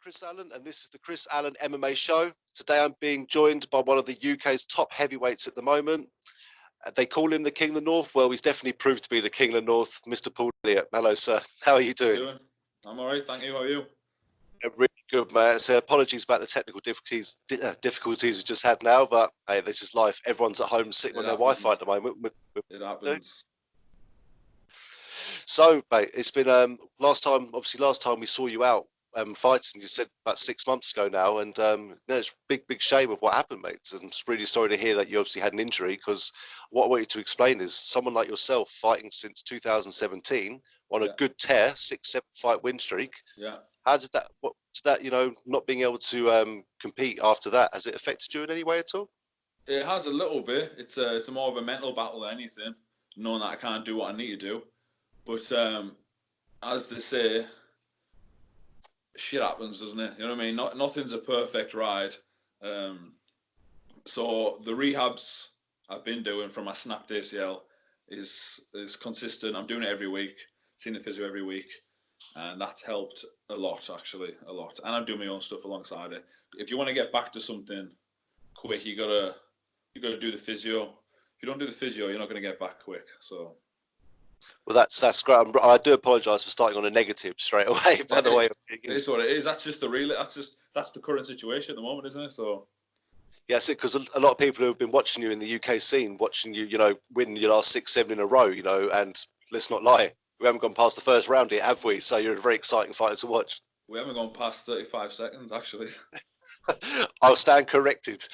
Chris Allen, and this is the Chris Allen MMA show. Today I'm being joined by one of the UK's top heavyweights at the moment. They call him the King of the North. Well, he's definitely proved to be the King of the North, Mr. Paul Elliott. Hello, sir. How are you doing? I'm all right, thank you. How are you? Really good, man. So apologies about the technical difficulties we just had now, but hey, this is life. Everyone's at home sitting on their Wi-Fi at the moment. It happens. So, mate, it's been last time we saw you out fighting. You said about 6 months ago now, and it's big shame of what happened, mate. And I'm really sorry to hear that you obviously had an injury. Because what I want you to explain is someone like yourself fighting since 2017 on a good tear, 6-7 fight win streak. Yeah. How did that? What did that? Not being able to compete after that, has it affected you in any way at all? It has a little bit. It's a more of a mental battle than anything, knowing that I can't do what I need to do. But as they say, shit happens, doesn't it? You know what I mean? Nothing's a perfect ride. So the rehabs I've been doing from my snapped ACL is consistent. I'm doing it every week, seeing the physio every week, and that's helped a lot, actually, a lot. And I'm doing my own stuff alongside it. If you want to get back to something quick, you gotta do the physio. If you don't do the physio, you're not gonna get back quick. So. Well, that's great. I do apologise for starting on a negative straight away. By the way, it's what it is. That's just that's the current situation at the moment, isn't it? So. Yeah, because a lot of people who have been watching you in the UK scene, watching you, win your last 6-7 in a row, and let's not lie, we haven't gone past the first round yet, have we? So you're a very exciting fighter to watch. We haven't gone past 35 seconds, actually. I'll stand corrected.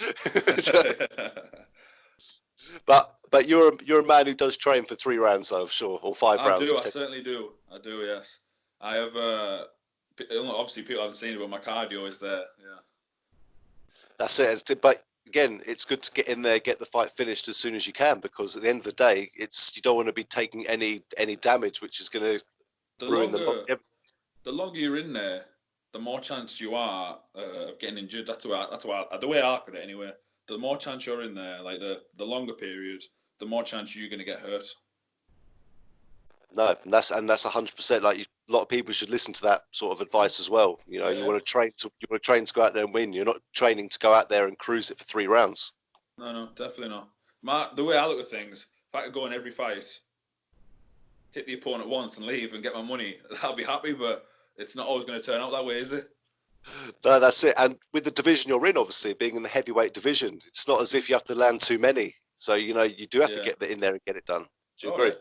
But you're a man who does train for 3 rounds, though, sure, or 5 rounds. I certainly do. I do, yes. I have, obviously people haven't seen it, but my cardio is there, yeah. That's it. But again, it's good to get in there, get the fight finished as soon as you can, because at the end of the day, you don't want to be taking any damage, which is going to ruin the longer you're in there, the more chance you are of getting injured. That's the way I look at it anyway. The more chance you're in there, like the longer period, the more chance you're going to get hurt. No, and that's 100%. Like a lot of people should listen to that sort of advice as well. You want to train to go out there and win. You're not training to go out there and cruise it for 3 rounds. No, definitely not. The way I look at things, if I could go in every fight, hit the opponent once and leave and get my money, I'll be happy. But it's not always going to turn out that way, is it? No, that's it. And with the division you're in, obviously being in the heavyweight division, it's not as if you have to land too many. So you do have to get in there and get it done. Do you agree?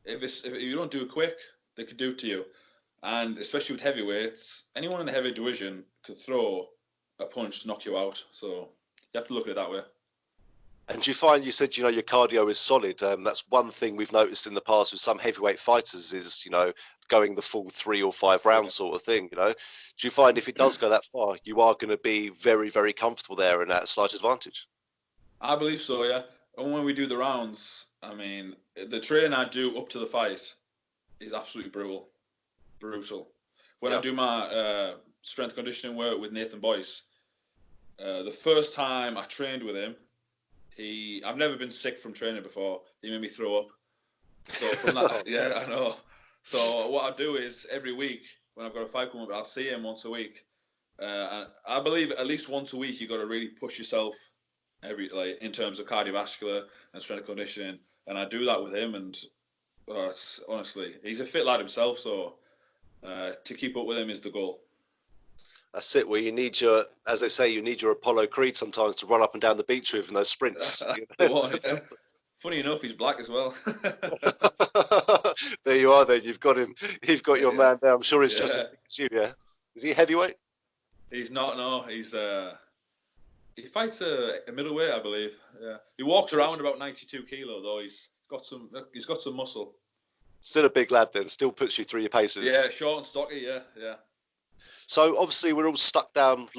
Yeah. If you don't do it quick, they could do it to you. And especially with heavyweights, anyone in the heavy division could throw a punch to knock you out. So you have to look at it that way. And do you find, you said, your cardio is solid. That's one thing we've noticed in the past with some heavyweight fighters is, going the full 3 or 5 rounds sort of thing, Do you find if it does go that far, you are going to be very, very comfortable there and at a slight advantage? I believe so, yeah. And when we do the rounds, I mean, the training I do up to the fight is absolutely brutal. When I do my strength conditioning work with Nathan Boyce, the first time I trained with him, I've never been sick from training before. He made me throw up. So from that, yeah, I know. So what I do is every week when I've got a fight coming up, I'll see him once a week. And I believe at least once a week you got to really push yourself in terms of cardiovascular and strength conditioning. And I do that with him, and honestly, he's a fit lad himself. So to keep up with him is the goal. That's it. Well, as they say, you need your Apollo Creed sometimes to run up and down the beach with in those sprints. Yeah. Funny enough, he's black as well. There you are. Then you've got him. You've got your man there. I'm sure he's just as big as you. Yeah. Is he heavyweight? He's not. No. He fights a middleweight, I believe. Yeah. He walks around about 92 kilo though. He's got some muscle. Still a big lad then. Still puts you through your paces. Yeah, short and stocky. Yeah. So obviously we're all stuck down.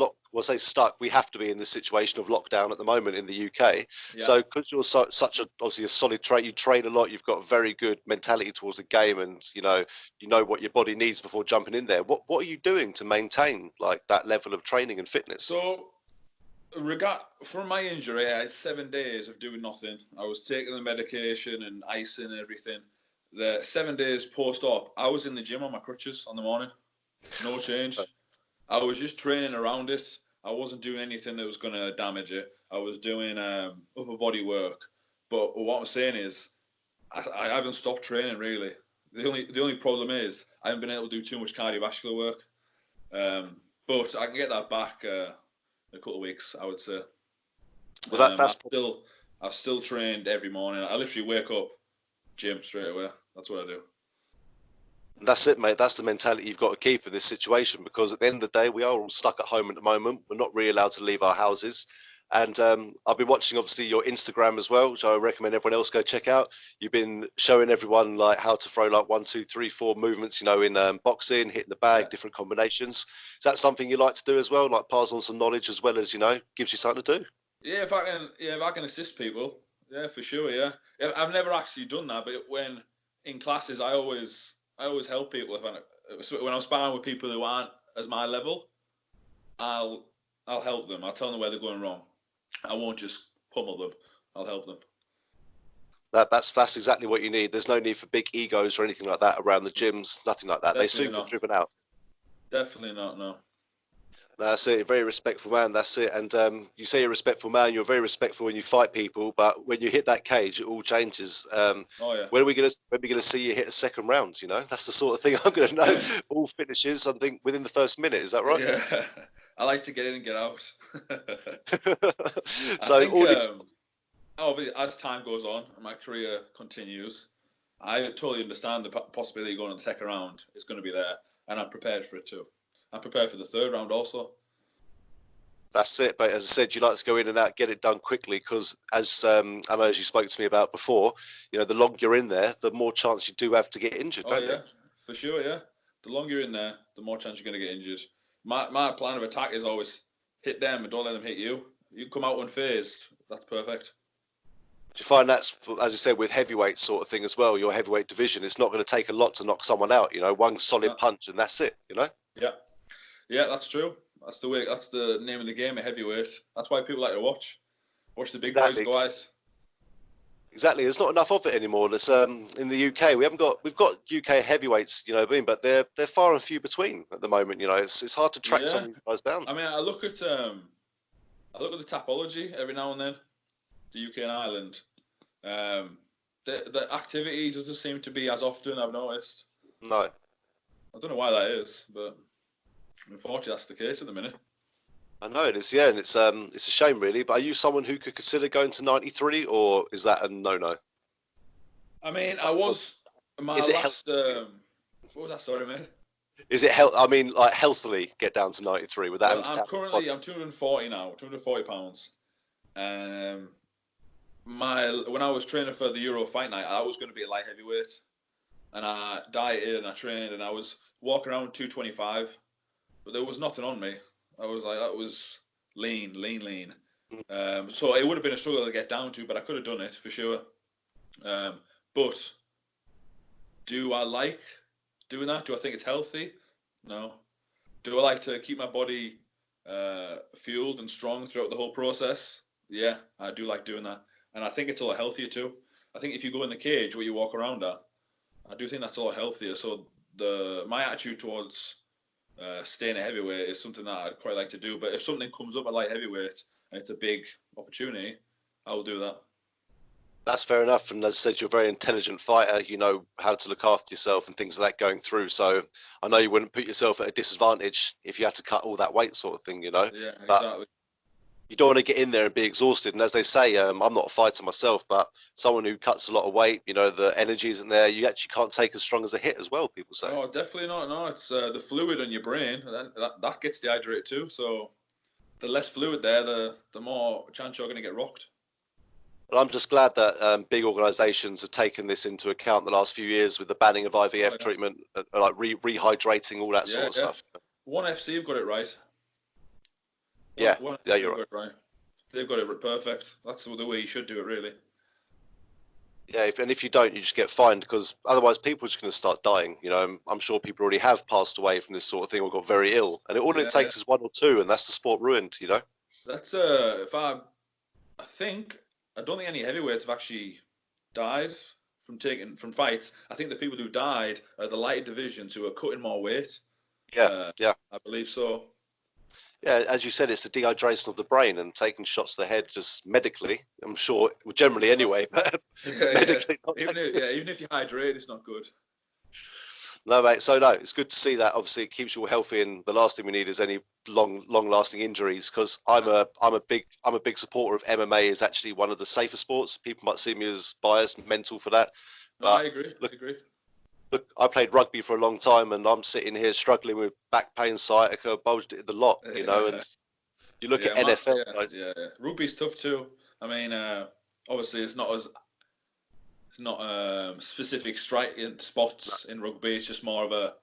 Stuck. We have to be in this situation of lockdown at the moment in the UK. Yeah. So because you're obviously a solid trainer, you train a lot. You've got a very good mentality towards the game, and you know what your body needs before jumping in there. What are you doing to maintain like that level of training and fitness? So, from my injury, I had 7 days of doing nothing. I was taking the medication and icing and everything. The 7 days post-op, I was in the gym on my crutches on the morning. No change. I was just training around it. I wasn't doing anything that was going to damage it. I was doing upper body work. But what I'm saying is, I haven't stopped training really. The only problem is I haven't been able to do too much cardiovascular work. But I can get that back in a couple of weeks, I would say. Well, I've still trained every morning. I literally wake up, gym straight away. That's what I do. That's it, mate. That's the mentality you've got to keep in this situation, because at the end of the day, we are all stuck at home at the moment. We're not really allowed to leave our houses. And I've been watching, obviously, your Instagram as well, which I recommend everyone else go check out. You've been showing everyone like how to throw like 1, 2, 3, 4 movements, in boxing, hitting the bag, different combinations. Is that something you like to do as well? Like pass on some knowledge as well as, gives you something to do? Yeah, if I can assist people, yeah, for sure, yeah. I've never actually done that, but when in classes, I always help people. When I'm sparring with people who aren't as my level, I'll help them. I'll tell them where they're going wrong. I won't just pummel them. I'll help them. That's exactly what you need. There's no need for big egos or anything like that around the gyms. Nothing like that. They soon get driven out. Definitely not. No. That's it. Very respectful man. That's it. And you say you're a respectful man. You're very respectful when you fight people, but when you hit that cage, it all changes. Oh yeah. When are we gonna see you hit a second round? That's the sort of thing I'm gonna know. All finishes, I think, within the first minute. Is that right? Yeah. I like to get in and get out. So I think, obviously, as time goes on and my career continues, I totally understand the possibility of going on the second round. It's going to be there, and I'm prepared for it too. I'm prepared for the third round also. That's it. But as I said, you like to go in and out, get it done quickly, because as I know, as you spoke to me about before, the longer you're in there, the more chance you do have to get injured, don't you? For sure, yeah. The longer you're in there, the more chance you're going to get injured. My plan of attack is always hit them and don't let them hit you. You come out unfazed. That's perfect. Do you find that's, as you said, with heavyweight sort of thing as well, your heavyweight division, it's not going to take a lot to knock someone out, one solid punch and that's it, Yeah, that's true. That's the way. That's the name of the game at heavyweight. That's why people like to watch the big boys go out. Exactly. There's not enough of it anymore. There's in the UK, we've got UK heavyweights, but they're far and few between at the moment. It's hard to track some of these guys down. I mean, I look at the Tapology every now and then, the UK and Ireland. The activity doesn't seem to be as often, I've noticed. No. I don't know why that is, but unfortunately that's the case at the minute. I know it is, yeah, and it's a shame really. But are you someone who could consider going to 93, or is that a no-no? I mean, I was my last. What was that? Sorry, mate. Is it I mean, like healthily get down to 93 with that? Well, I'm 240 now, 240 pounds. When I was training for the Euro Fight Night, I was going to be a light heavyweight, and I dieted and I trained and I was walking around 225, but there was nothing on me. I was like, that was lean. So it would have been a struggle to get down to, but I could have done it for sure. But do I like doing that? Do I think it's healthy? No. Do I like to keep my body fueled and strong throughout the whole process? Yeah, I do like doing that. And I think it's a lot healthier too. I think if you go in the cage where you walk around at, I do think that's a lot healthier. So my attitude towards staying at heavyweight is something that I'd quite like to do. But if something comes up at light heavyweight and it's a big opportunity, I will do that. That's fair enough. And as I said, you're a very intelligent fighter. You know how to look after yourself and things like that going through. So I know you wouldn't put yourself at a disadvantage if you had to cut all that weight sort of thing, Yeah, but exactly. You don't want to get in there and be exhausted. And as they say, I'm not a fighter myself, but someone who cuts a lot of weight, the energy isn't there. You actually can't take as strong as a hit as well, people say. Oh, definitely not. No, it's the fluid in your brain. That gets dehydrated too. So the less fluid there, the more chance you're going to get rocked. But I'm just glad that big organisations have taken this into account the last few years with the banning of IVF treatment, like rehydrating, all that sort of stuff. ONE FC have got it right. You're right. They've got it perfect. That's the way you should do it, really. Yeah, if you don't, you just get fined, because otherwise people are just going to start dying. I'm sure people already have passed away from this sort of thing or got very ill, and it takes is one or two, and that's the sport ruined. That's I don't think any heavyweights have actually died from fights. I think the people who died are the lighter divisions who are cutting more weight. Yeah. I believe so. Yeah, as you said, it's the dehydration of the brain, and taking shots to the head just medically, I'm sure, generally anyway, but Yeah. medically not that good. Even if you hydrate, it's not good. No, mate. So no, it's good to see that. Obviously, it keeps you all healthy, and the last thing we need is any long-lasting injuries. Because I'm a big supporter of MMA. Is actually one of the safer sports. People might see me as biased, mental for that, No, I but agree. look, I agree. look, I played rugby for a long time, and I'm sitting here struggling with back pain, sciatica, bulged it in the lot, you know. And you look at NFL guys. Yeah. Rugby's tough too. I mean, obviously it's not specific striking spots in rugby. It's just more of a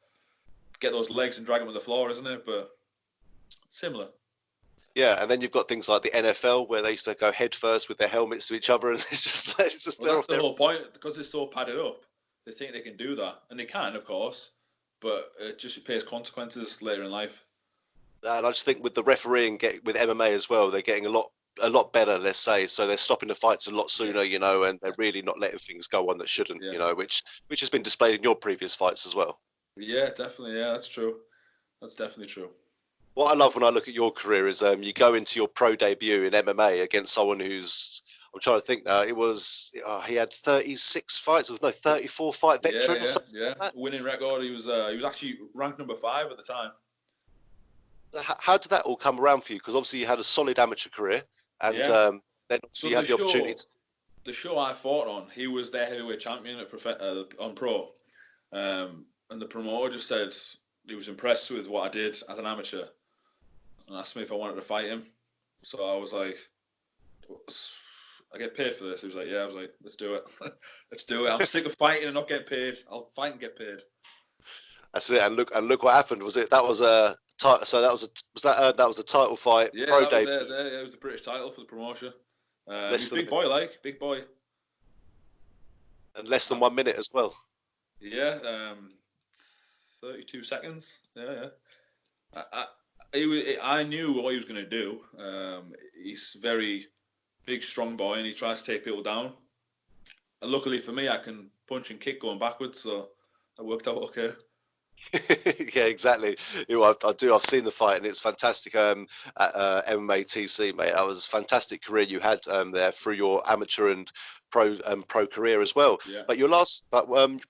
get those legs and drag them on the floor, isn't it? But similar. Yeah, and then you've got things like the NFL where they used to go head first with their helmets to each other, and it's just Well, they're that's off the their. whole point because it's so padded up. They think they can do that, and they can, of course, but it just pays consequences later in life. And I just think with the refereeing, with MMA as well, they're getting a lot better. Let's say, so they're stopping the fights a lot sooner, you know, and they're really not letting things go on that shouldn't, Yeah. you know, which has been displayed in your previous fights as well. Yeah, definitely. Yeah, that's true. That's definitely true. What I love when I look at your career is you go into your pro debut in MMA against someone who's, I'm trying to think now, it was he had 36 fights. It was no 34 fight veteran or something. Yeah. Like that. Winning record. He was actually ranked number 5 at the time. How did that all come around for you? Because obviously you had a solid amateur career, and then obviously you had the opportunity. The show I fought on, he was their heavyweight champion on pro, and the promoter just said he was impressed with what I did as an amateur, and asked me if I wanted to fight him. So I was like, I get paid for this. He was like, yeah. I was like, let's do it. Let's do it. I'm sick of fighting and not getting paid. I'll fight and get paid. That's it. And look what happened. Was it that was a so that was that was a title fight? Yeah, pro that debut. was there. It was the British title for the promotion. Less He's than, big boy. and less than 1 minute as well. Yeah, 32 seconds. Yeah. I knew what he was going to do. He's very big, strong boy, and he tries to take people down. And luckily for me, I can punch and kick going backwards, so that worked out okay. Yeah, exactly. You know, I do. I've seen the fight, and it's fantastic. At MMA TC, mate, that was a fantastic career you had there through your amateur and pro career as well. Yeah. But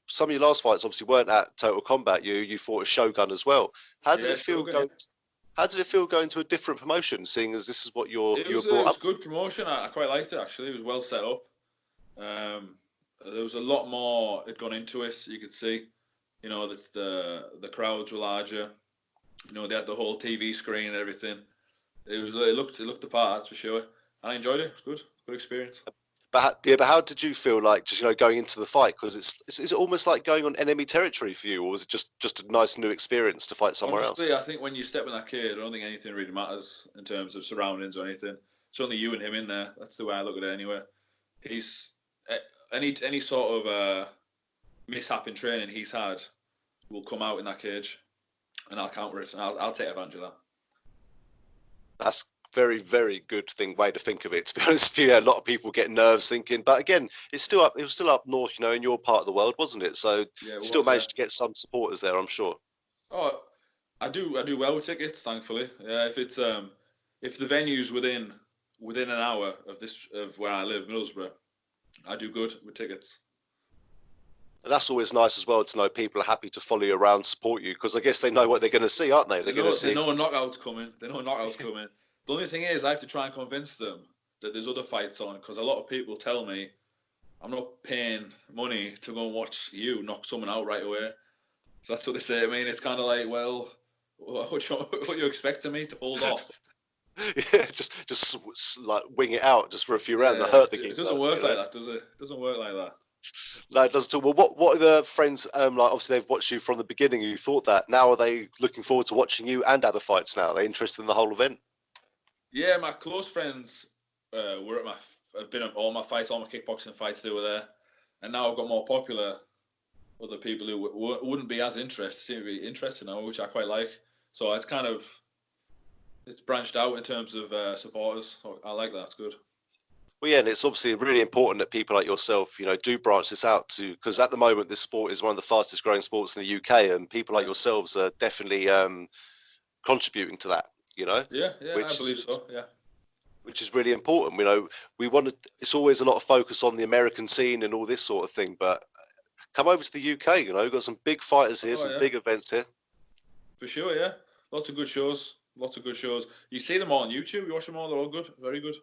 some of your last fights obviously weren't at Total Combat. You fought a Shogun as well. How did it feel going? How did it feel going to a different promotion, seeing as this is what you were brought up? It was good promotion. I quite liked it actually. It was well set up. There was a lot more had gone into it. You could see, you know, that the crowds were larger. You know, they had the whole TV screen and everything. It looked the part, that's for sure. And I enjoyed it. It was good experience. But how did you feel like just going into the fight? Because it's almost like going on enemy territory for you, or was it just a nice new experience to fight somewhere else? Honestly, I think when you step in that cage, I don't think anything really matters in terms of surroundings or anything. It's only you and him in there. That's the way I look at it anyway. He's any sort of mishap in training he's had will come out in that cage, and I'll counter it, and I'll take advantage of that. That's very, very good way to think of it. To be honest with you, a lot of people get nerves thinking, but again, it was still up north, you know, in your part of the world, wasn't it? So you still managed to get some supporters there, I'm sure. Oh, I do well with tickets, thankfully. Yeah, if the venue's within an hour of where I live, Middlesbrough, I do good with tickets. And that's always nice as well to know people are happy to follow you around, support you, because I guess they know what they're going to see, aren't they? They know a knockout's coming. They know a knockout's coming. The only thing is, I have to try and convince them that there's other fights on, because a lot of people tell me I'm not paying money to go and watch you knock someone out right away. So that's what they say to me, and it's kind of like, well, what you expecting me to hold off? Yeah, just like wing it out just for a few rounds and hurt the kids. It doesn't work like that, does it? It doesn't work like that. No, it doesn't at all. Well, what are the friends like? Obviously, they've watched you from the beginning. You thought that. Now, are they looking forward to watching you and other fights? Now, are they interested in the whole event? Yeah, my close friends have been at all my fights, all my kickboxing fights. They were there, and now I've got more popular other people who wouldn't be as interested seem to be interested now, which I quite like. So it's branched out in terms of supporters. So I like that. It's good. Well, yeah, and it's obviously really important that people like yourself, you know, do branch this out because at the moment this sport is one of the fastest growing sports in the UK, and people like yourselves are definitely contributing to that. you know, Yeah, I which believe is so. Yeah. which is really important. You know, we want to. It's always a lot of focus on the American scene and all this sort of thing, but come over to the UK. You know, we've got some big fighters here, Oh some yeah, big events here. for sure. Yeah, lots of good shows. Lots of good shows. You see them all on YouTube. You watch them all. They're all good. Very good.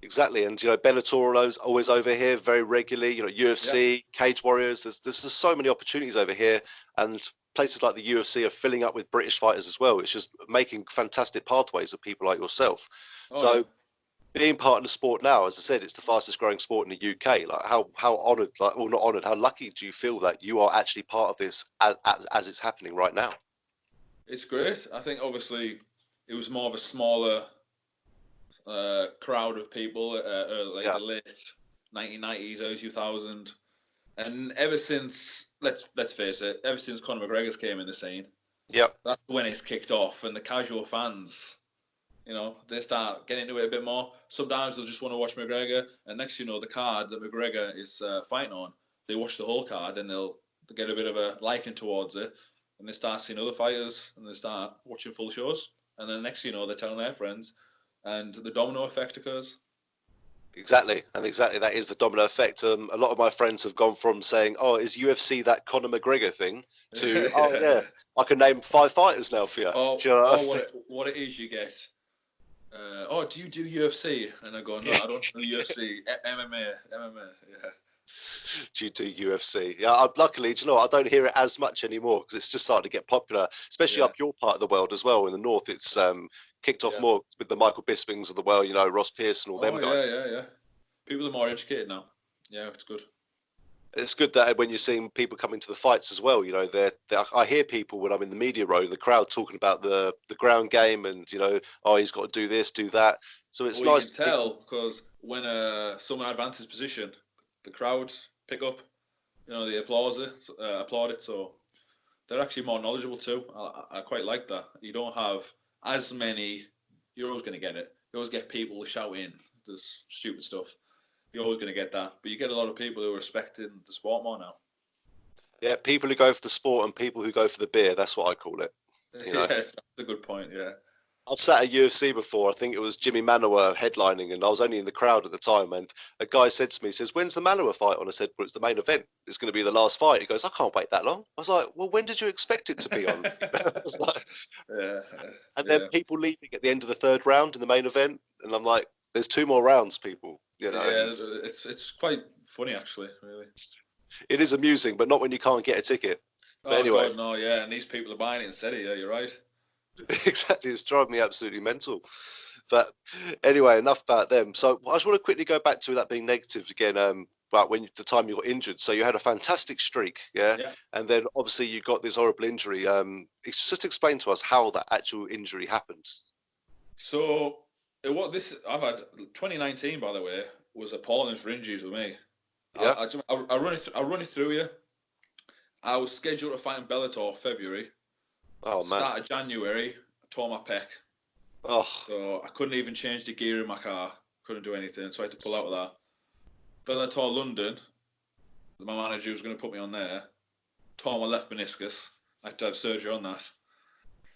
Exactly, and you know, Bellator always over here very regularly. You know, UFC, Cage Warriors. There's just so many opportunities over here, and places like the UFC are filling up with British fighters as well. It's just making fantastic pathways of people like yourself. Oh So yeah. being part of the sport now, as I said, it's the fastest growing sport in the UK. Like how honoured, like, well, not honoured, how lucky do you feel that you are actually part of this as it's happening right now? It's great. I think obviously it was more of a smaller crowd of people, like Yeah, the late 1990s, early 2000, and ever since, let's face it, ever since Conor McGregor's came in the scene, yeah, that's when it's kicked off, and the casual fans, they start getting into it a bit more. Sometimes they'll just want to watch McGregor, and next the card that McGregor is fighting on, they watch the whole card, and they'll get a bit of a liking towards it, and they start seeing other fighters, and they start watching full shows, and then next they're telling their friends, and the domino effect occurs. exactly, and exactly that is the domino effect. A lot of my friends have gone from saying, "Oh, is UFC that Conor McGregor thing?" to, "Oh yeah, I can name 5 fighters now for you." Or, Do you know what I or mean? what it is you get. Oh, do you do UFC? And I go, no, I don't do UFC. MMA. Yeah. Do you do UFC? Yeah, luckily, do you know what? I don't hear it as much anymore because it's just starting to get popular, especially Yeah. up your part of the world as well. In the north, it's kicked off Yeah. more with the Michael Bispings of the world, you know, Ross Pearce and all them Oh, guys. yeah. People are more educated now. Yeah, it's good. It's good that when you're seeing people coming to the fights as well, you know, I hear people when I'm in the media row, the crowd talking about the ground game and, you know, oh, he's got to do this, do that. So it's Well, you can nice. tell because when someone advances position, the crowd pick up. They applaud it. So they're actually more knowledgeable too. I quite like that. You don't have as many. You're always going to get it. You always get people shouting this stupid stuff. You're always going to get that. But you get a lot of people who are respecting the sport more now. Yeah, people who go for the sport and people who go for the beer. That's what I call it. You know. Yeah, that's a good point. Yeah. I've sat at UFC before. I think it was Jimmy Manoa headlining, and I was only in the crowd at the time. And a guy said to me, he says, "When's the Manoa fight on?" I said, "Well, it's the main event. It's going to be the last fight." He goes, "I can't wait that long." I was like, "Well, when did you expect it to be on?" I was like, Yeah. and then Yeah. people leaving at the end of the third round in the main event, and I'm like, "There's 2 more rounds, people." You know, Yeah. and It's quite funny actually. Really. it is amusing, but not when you can't get a ticket. But Oh anyway, God, no. Yeah, and these people are buying it instead of you. You're right. exactly, it's driving me absolutely mental. But anyway, enough about them. So I just want to quickly go back to that being negative again. About the time you got injured. So you had a fantastic streak, yeah, Yeah. and then obviously you got this horrible injury. Just explain to us how that actual injury happened. So what this I've had 2019 by the way was appalling for injuries with me. Yeah. I'll run it through you. I was scheduled to fight in Bellator February. Oh man. Start of January, I tore my pec. Oh. So I couldn't even change the gear in my car. Couldn't do anything. So I had to pull out of that. Bellator London, my manager was going to put me on there. Tore my left meniscus. I had to have surgery on that.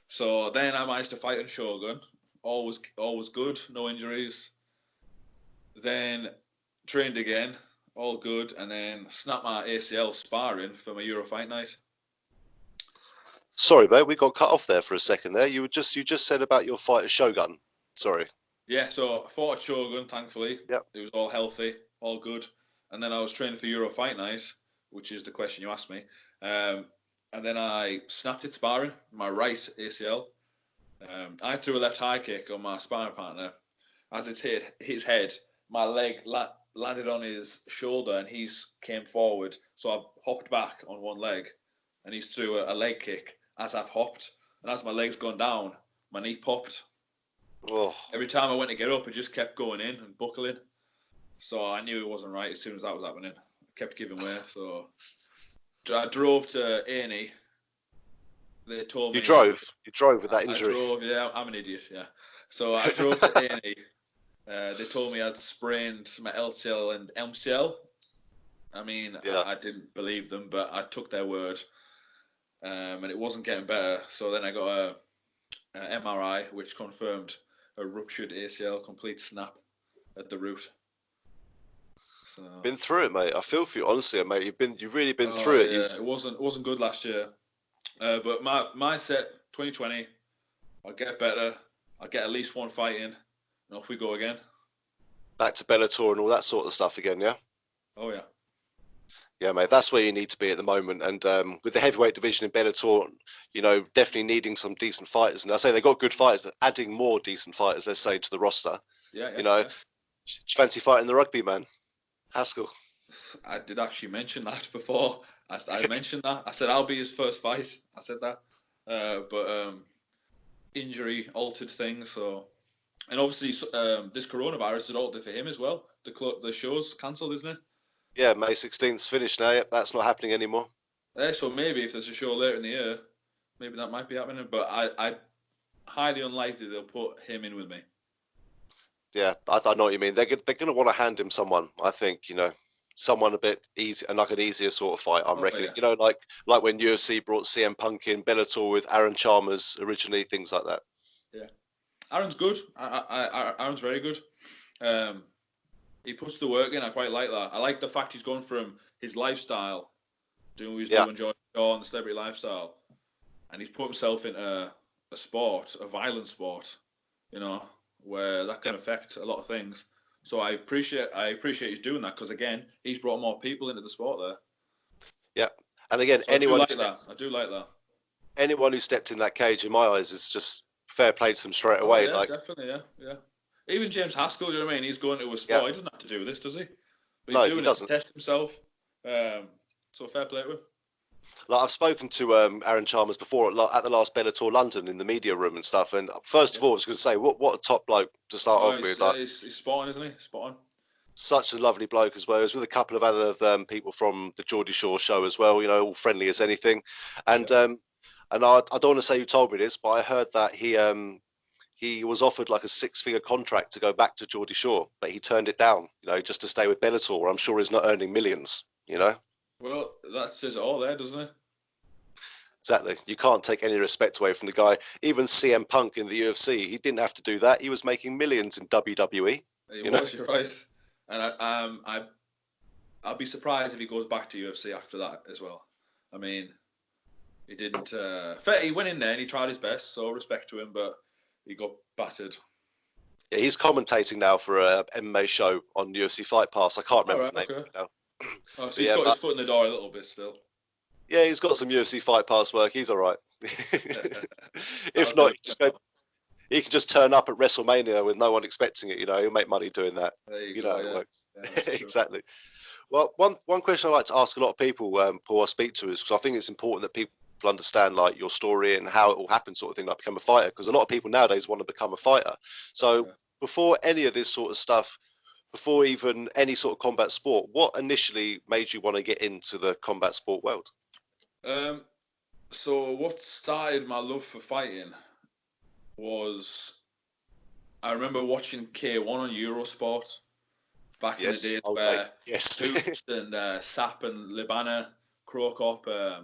So then I managed to fight in Shogun. All was good. No injuries. Then trained again. All good. And then snapped my ACL sparring for my Euro fight night. Sorry, mate. We got cut off there for a second. There, you just said about your fight at Shogun. Sorry. Yeah, so I fought at Shogun, thankfully. Yep. It was all healthy, all good. And then I was training for Euro Fight Night, which is the question you asked me. And then I snapped it sparring, my right ACL. I threw a left high kick on my sparring partner. As it hit his head, my leg landed on his shoulder and he's came forward. So I hopped back on one leg and he's threw a leg kick as I've hopped. And as my leg's gone down, my knee popped. Oh. Every time I went to get up, it just kept going in and buckling. So I knew it wasn't right as soon as that was happening. I kept giving way. So I drove to A&E. They told me... You drove with that injury. I drove, yeah, I'm an idiot, yeah. So I drove to A&E. They told me I'd sprained my LCL and MCL. I mean, Yeah. I didn't believe them, but I took their word. And it wasn't getting better. So then I got MRI, which confirmed a ruptured ACL, complete snap at the root. So, been through it, mate. I feel for you, honestly, mate. You've really been oh, through it. Yeah, it wasn't good last year. But my mindset, 2020, I'll get better. I'll get at least one fight in, and off we go again. Back to Bellator and all that sort of stuff again, yeah? Oh, yeah. Yeah, mate, that's where you need to be at the moment. And with the heavyweight division in Bellator, definitely needing some decent fighters. And I say they got good fighters, adding more decent fighters, let's say, to the roster. Yeah. Do you fancy fighting the rugby man, Haskell? I did actually mention that before. I mentioned that. I said I'll be his first fight. I said that. But injury altered things. So, and obviously this coronavirus had altered for him as well. The show's cancelled, isn't it? Yeah, May 16th finished now. Yep, that's not happening anymore. Yeah, so maybe if there's a show later in the year, maybe that might be happening. But I highly unlikely they'll put him in with me. Yeah, I know what you mean. They're going to want to hand him someone, I think, someone a bit easy and like an easier sort of fight, I'm reckoning. Yeah. Like when UFC brought CM Punk in, Bellator with Aaron Chalmers originally, things like that. Yeah. Aaron's good. Aaron's very good. He puts the work in. I quite like that. I like the fact he's gone from his lifestyle, doing what he's doing, enjoying the celebrity lifestyle, and he's put himself into a sport, a violent sport, where that can affect a lot of things. So I appreciate he's doing that, because again, he's brought more people into the sport there. Yeah, and again, so I do like that. Anyone who stepped in that cage, in my eyes, is just fair play to them straight away. Yeah, definitely, yeah. Even James Haskell, you know what I mean? He's going to a sport. He doesn't have to do this, does he? But he's doing it to test himself. So fair play to him. Like, I've spoken to Aaron Chalmers before at the last Bellator London in the media room and stuff. And first of all, I was going to say, what a top bloke to start off with. He's spot on, isn't he? Spot on. Such a lovely bloke as well. He was with a couple of other people from the Geordie Shore show as well. All friendly as anything. And and I don't want to say who told me this, but I heard that he was offered like a 6-figure contract to go back to Geordie Shore, but he turned it down. Just to stay with Bellator, where I'm sure he's not earning millions. Well, that says it all there, doesn't it? Exactly. You can't take any respect away from the guy. Even CM Punk in the UFC, he didn't have to do that. He was making millions in WWE. You're right. And I'll be surprised if he goes back to UFC after that as well. I mean, he didn't. He went in there and he tried his best, so respect to him, but he got battered. Yeah, he's commentating now for a MMA show on UFC Fight Pass. I can't remember the name now. So he's got his foot in the door a little bit still. Yeah, he's got some UFC Fight Pass work. He's all right. If not, he can just turn up at WrestleMania with no one expecting it. He'll make money doing that. There you go. It works. Yeah, exactly. Well, one question I like to ask a lot of people, Paul, I speak to, is because I think it's important that people understand like your story and how it all happened, sort of thing, like become a fighter. Because a lot of people nowadays want to become a fighter. So before any of this sort of stuff, before even any sort of combat sport, what initially made you want to get into the combat sport world? So what started my love for fighting was, I remember watching K1 on Eurosport back in the days where Hoops and Sap and Libana, Krokop,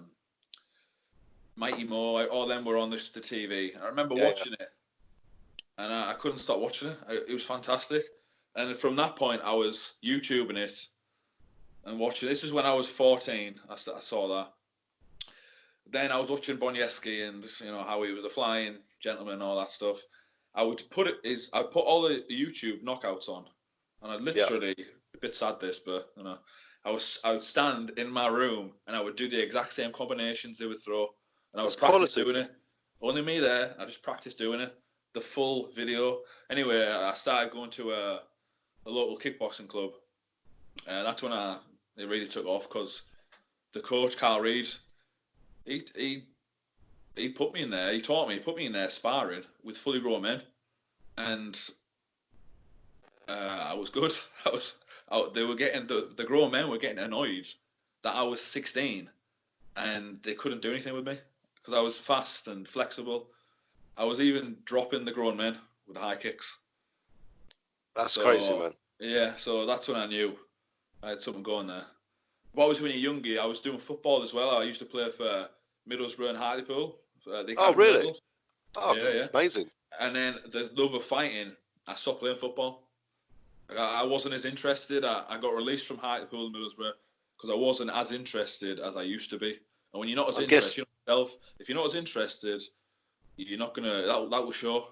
Mighty Mo, all them were on the TV. I remember watching it, and I couldn't stop watching it. It was fantastic. And from that point, I was YouTubing it and watching. This is when I was 14. I saw that. Then I was watching Bonieski and how he was a flying gentleman and all that stuff. I would put all the YouTube knockouts on, and I'd literally a bit sad this, but I would stand in my room and I would do the exact same combinations they would throw, and I would practice doing it. Only me there. I just practiced doing it, the full video. Anyway, I started going to a local kickboxing club, and that's when it really took off, because the coach, Carl Reed, he put me in there. He taught me. He put me in there sparring with fully grown men, and I was good. They were getting the grown men were getting annoyed that I was 16, and they couldn't do anything with me because I was fast and flexible. I was even dropping the grown men with high kicks. That's crazy, man. Yeah, so that's when I knew I had something going there. But I was when you're younger, I was doing football as well. I used to play for Middlesbrough and Hartlepool. Oh, really? Oh, Yeah. amazing. And then the love of fighting, I stopped playing football. I wasn't as interested. I got released from Hartlepool and Middlesbrough because I wasn't as interested as I used to be. And when you're not as interested, if you're not as interested, you're not gonna. That will show.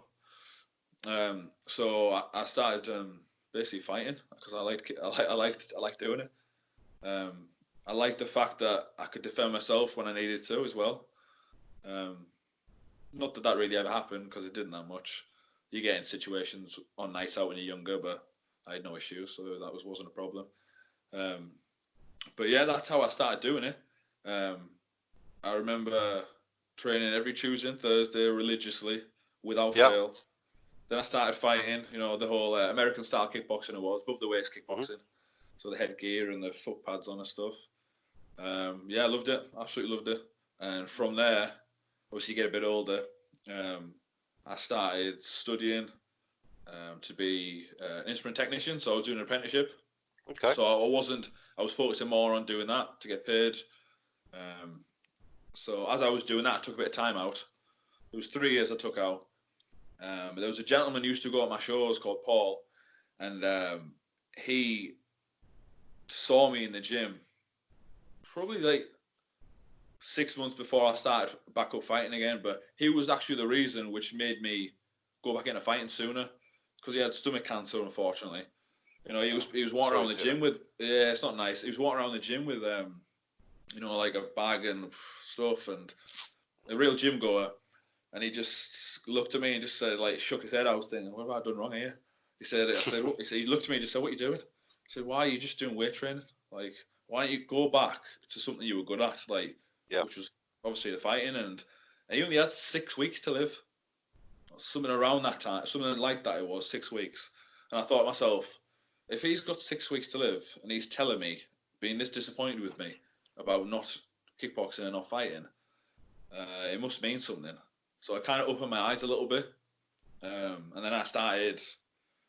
So I started basically fighting because I liked doing it. I liked the fact that I could defend myself when I needed to as well. Not that really ever happened because it didn't that much. You get in situations on nights out when you're younger, but I had no issues, so that wasn't a problem. But yeah, that's how I started doing it. I remember training every Tuesday and Thursday religiously without fail. Then I started fighting, the whole American style kickboxing it was, above the waist kickboxing. So the headgear and the foot pads on and stuff. Yeah, I loved it. Absolutely loved it. And from there, obviously you get a bit older. I started studying to be an instrument technician. So I was doing an apprenticeship. Okay. So I was focusing more on doing that to get paid. So as I was doing that, I took a bit of time out. It was 3 years I took out. There was a gentleman who used to go at my shows called Paul, and he saw me in the gym probably like 6 months before I started back up fighting again. But he was actually the reason which made me go back into fighting sooner, because he had stomach cancer, unfortunately. He was walking around the gym with, yeah, it's not nice. He was walking around the gym with like a bag and stuff, and a real gym goer. And he just looked at me and just said, like, shook his head. I was thinking, what have I done wrong here? He looked at me and just said, what are you doing? I said, why are you just doing weight training? Like, why don't you go back to something you were good at, which was obviously the fighting. And he only had 6 weeks to live. Something around that time, something like that it was, 6 weeks. And I thought to myself, if he's got 6 weeks to live and he's telling me, being this disappointed with me about not kickboxing and not fighting, it must mean something. So I kind of opened my eyes a little bit. And then I started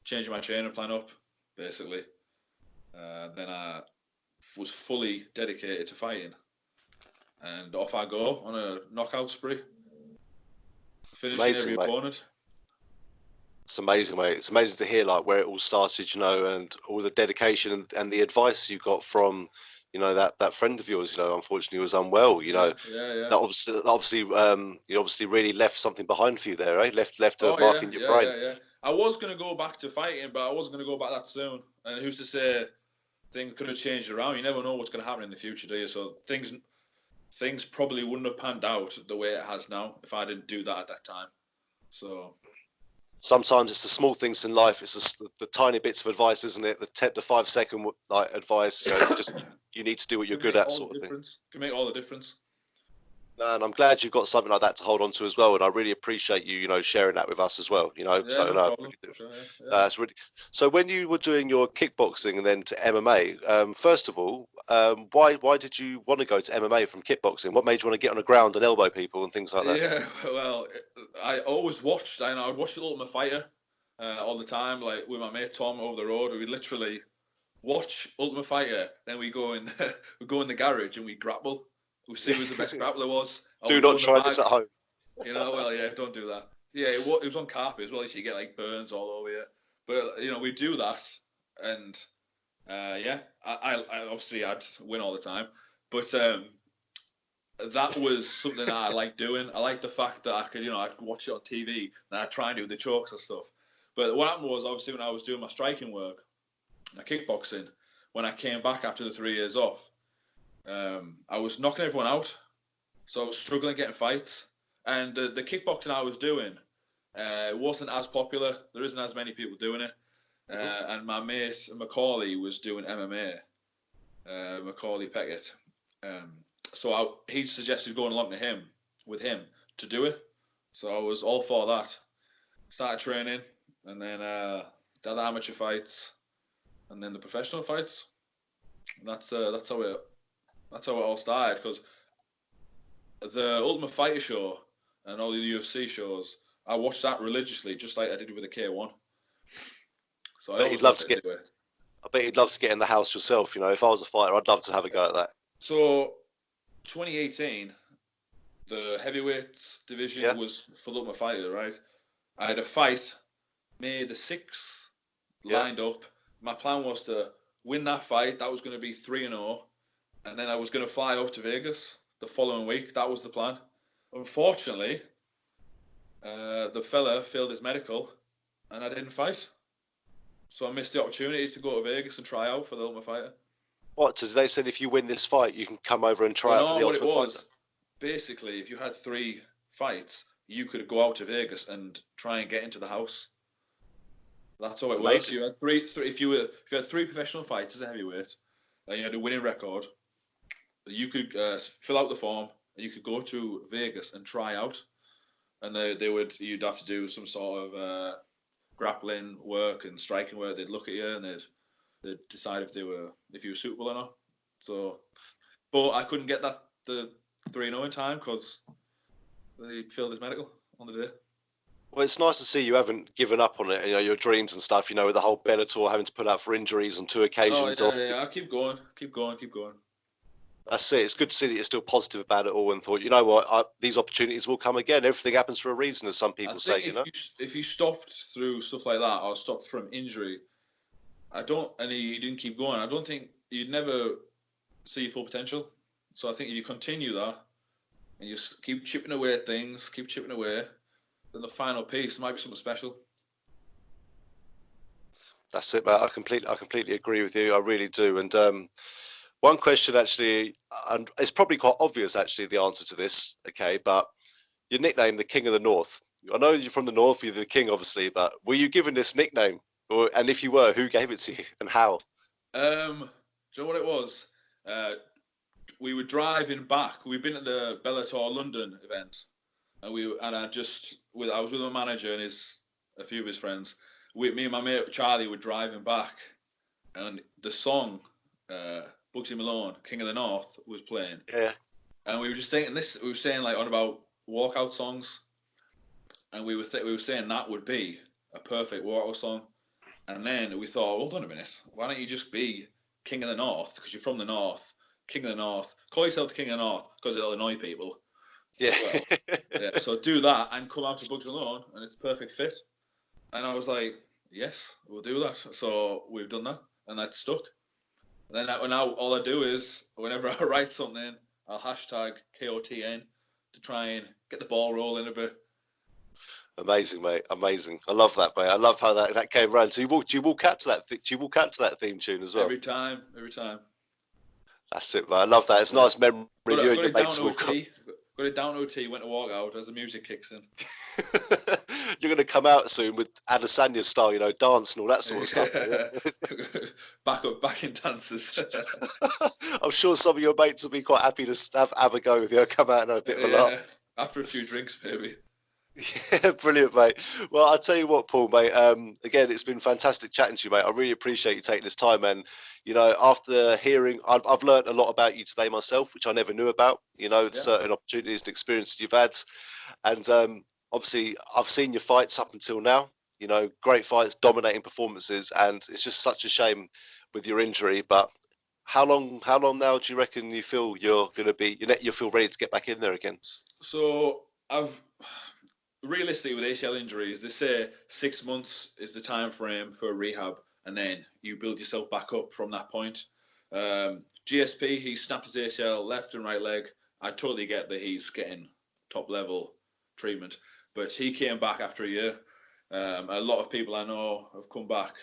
changing my training plan up, basically. Then I was fully dedicated to fighting. And off I go on a knockout spree, finishing every opponent. It's amazing, mate. It's amazing to hear like where it all started, and all the dedication and the advice you got from, that friend of yours, unfortunately was unwell. That obviously, you obviously really left something behind for you there, eh? Left a mark in your brain. Yeah. I was gonna go back to fighting, but I wasn't gonna go back that soon. And who's to say things could have changed around? You never know what's gonna happen in the future, do you? So things probably wouldn't have panned out the way it has now if I didn't do that at that time. So sometimes it's the small things in life. It's the tiny bits of advice, isn't it? The 5 second like advice. You need to do what you're good at, sort of thing. Can make all the difference. And I'm glad you've got something like that to hold on to as well. And I really appreciate you, sharing that with us as well. No problem. It's really. So when you were doing your kickboxing and then to MMA, first of all, why did you want to go to MMA from kickboxing? What made you want to get on the ground and elbow people and things like that? Yeah, well, I always watched. I would watch The Ultimate Fighter all the time, like with my mate Tom over the road. We'd literally watch Ultimate Fighter, then we go in the garage and we grapple. We see who the best grappler was. Do not try this at home. Well, yeah, don't do that. Yeah, it was on carpet as well. So you get like burns all over you. But we do that, and I obviously I'd win all the time. But that was something that I liked doing. I liked the fact that I could, I'd watch it on TV and I'd try and do the chokes and stuff. But what happened was, obviously, when I was doing my striking work, my kickboxing, when I came back after the 3 years off, I was knocking everyone out. So I was struggling getting fights. And the kickboxing I was doing wasn't as popular. There isn't as many people doing it. And my mate Macaulay was doing MMA, Macaulay Peckett. So he suggested going along with him to do it. So I was all for that. Started training, and then did the amateur fights, and then the professional fights. And that's how it all started. Because the Ultimate Fighter show and all the UFC shows, I watched that religiously, just like I did with the K1. So I bet you'd love to get. I bet you'd love to get in the house yourself. If I was a fighter, I'd love to have a go at that. So 2018, the heavyweights division Yeah. was for the Ultimate Fighter, right? I had a fight May the 6th lined up. My plan was to win that fight. That was going to be 3-0. And then I was going to fly up to Vegas the following week. That was the plan. Unfortunately, the fella failed his medical and I didn't fight. So I missed the opportunity to go to Vegas and try out for the Ultimate Fighter. What? So they said if you win this fight, you can come over and try out for the what Ultimate it was, Fighter? basically, if you had 3 fights, you could go out to Vegas and try and get into the house. That's how it works. You had if you had 3 professional fights as a heavyweight, and you had a winning record, you could fill out the form and you could go to Vegas and try out. And you'd have to do some sort of grappling work and striking work. They'd look at you and they'd decide if you were suitable or not. So, but I couldn't get the 3-0 in time because he failed his medical on the day. Well, it's nice to see you haven't given up on it. You know, your dreams and stuff. You know, with the whole Bellator having to put out for injuries on 2 occasions. Yeah. I keep going. That's it. It's good to see that you're still positive about it all and thought, you know what, these opportunities will come again. Everything happens for a reason, as some people say. You know, if you stopped through stuff like that or stopped from injury, and you didn't keep going, I don't think you'd never see your full potential. So I think if you continue that and you just keep chipping away at things, then the final piece might be something special. That's it, mate. I completely agree with you. I really do. And one question, actually, and it's probably quite obvious, actually, the answer to this. Okay, but your nickname, the King of the North. I know you're from the North. You're the King, obviously. But were you given this nickname, and if you were, who gave it to you and how? Do you know what it was? We were driving back. We'd been at the Bellator London event, and I was with my manager and a few of his friends. Me and my mate Charlie were driving back, and the song Bugsy Malone, King of the North, was playing. Yeah. And we were just thinking this. We were saying like on about walkout songs, and we were saying that would be a perfect walkout song. And then we thought, hold on a minute, why don't you just be King of the North because you're from the North, King of the North. Call yourself the King of the North because it'll annoy people. Yeah. Well, yeah. So do that and come out to Bugsy Malone, and it's a perfect fit. And I was like, yes, we'll do that. So we've done that, and that's stuck. And then now all I do is whenever I write something, I'll hashtag KOTN to try and get the ball rolling a bit. Amazing, mate. Amazing. I love that, mate. I love how that came around. So do you walk out to that theme tune as well? Every time. That's it, mate. I love that. It's a nice memory. Got it down to a T, went to walk out as the music kicks in. You're going to come out soon with Adesanya style, you know, dance and all that sort of stuff. Back in dances. I'm sure some of your mates will be quite happy to have a go with you. Come out and have a bit of a laugh. After a few drinks, maybe. Yeah, brilliant, mate. Well, I'll tell you what, Paul, mate. Again, it's been fantastic chatting to you, mate. I really appreciate you taking this time. And, you know, after hearing, I've learned a lot about you today myself, which I never knew about, you know, certain opportunities and experiences you've had. And obviously, I've seen your fights up until now, you know, great fights, dominating performances. And it's just such a shame with your injury. But how long now do you reckon you feel you're going to be, you feel ready to get back in there again? So realistically, with ACL injuries, they say 6 months is the time frame for rehab, and then you build yourself back up from that point. GSP, he snapped his ACL left and right leg. I totally get that he's getting top level treatment, but he came back after a year. A lot of people I know have come back.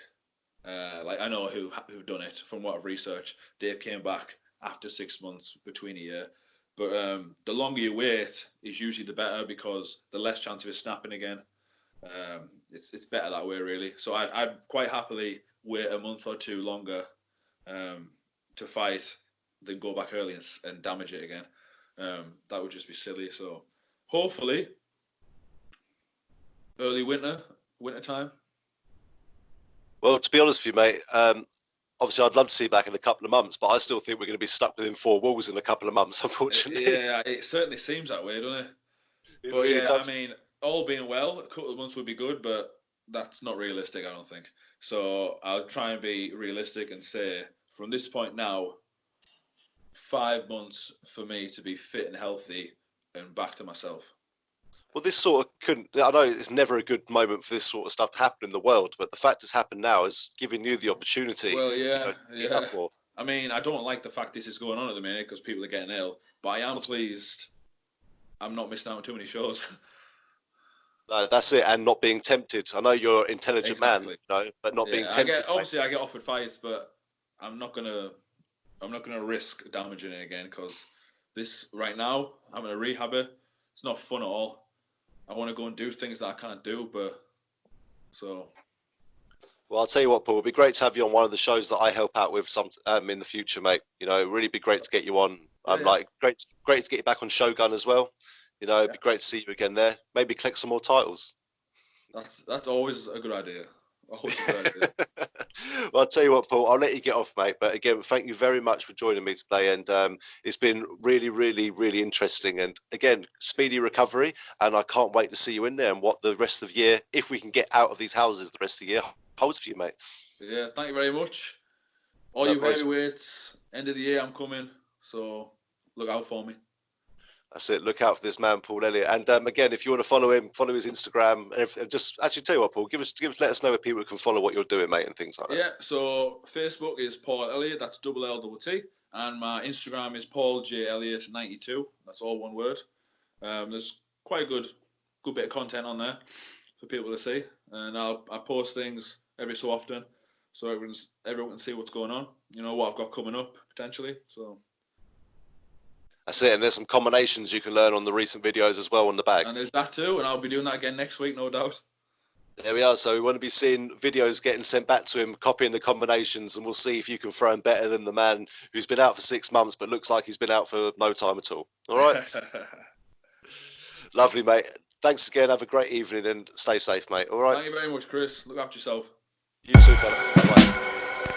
Like I know who've done it from what I've researched. They came back after 6 months, between a year. But the longer you wait is usually the better because the less chance of it snapping again. It's better that way, really. So I'd quite happily wait a month or two longer to fight than go back early and damage it again. That would just be silly. So hopefully early winter time. Well, to be honest with you, mate, obviously I'd love to see you back in a couple of months, but I still think we're going to be stuck within 4 walls in a couple of months, unfortunately. Yeah, it certainly seems that way, doesn't it? But really does. I mean, all being well, a couple of months would be good, but that's not realistic, I don't think. So I'll try and be realistic and say, from this point now, 5 months for me to be fit and healthy and back to myself. Well, this sort of couldn't. I know it's never a good moment for this sort of stuff to happen in the world, but the fact it's happened now is giving you the opportunity. Well, You yeah, know, to get yeah. up more. I mean, I don't like the fact this is going on at the minute because people are getting ill, but I am pleased I'm not missing out on too many shows. No, that's it, and not being tempted. I know you're an intelligent man, Exactly. but not being Yeah, tempted. I get offered fights, but I'm not gonna risk damaging it again because this right now I'm in a rehab. It's not fun at all. I want to go and do things that I can't do, but so. Well, I'll tell you what, Paul. It'd be great to have you on one of the shows that I help out with some in the future, mate. You know, it'd really be great to get you on. Yeah, yeah. Like great to get you back on Shogun as well. You know, it'd be great to see you again there. Maybe collect some more titles. That's always a good idea. Always a good idea. Well, I'll tell you what, Paul. I'll let you get off, mate. But again, thank you very much for joining me today, and it's been really, really, really interesting. And again, speedy recovery, and I can't wait to see you in there and what the rest of the year, if we can get out of these houses, the rest of the year holds for you, mate. Yeah, thank you very much. All No you worries. heavyweights, end of the year, I'm coming. So look out for me. That's it. Look out for this man, Paul Elliott. And again, if you want to follow him, follow his Instagram. And just actually tell you what, Paul, let us know where people can follow what you're doing, mate, and things like that. Yeah, so Facebook is Paul Elliott, that's double L-double-T. And my Instagram is Paul J Elliott 92. That's all one word. There's quite a good bit of content on there for people to see. And I post things every so often so everyone can see what's going on. You know, what I've got coming up, potentially. So That's it. And there's some combinations you can learn on the recent videos as well on the bag. and there's that too, and I'll be doing that again next week, no doubt. There we are. So we want to be seeing videos getting sent back to him, copying the combinations, and we'll see if you can throw him better than the man who's been out for 6 months, but looks like he's been out for no time at all. All right. Lovely, mate. Thanks again. Have a great evening and stay safe, mate. All right. Thank you very much, Chris. Look after yourself. You too, fella. Bye.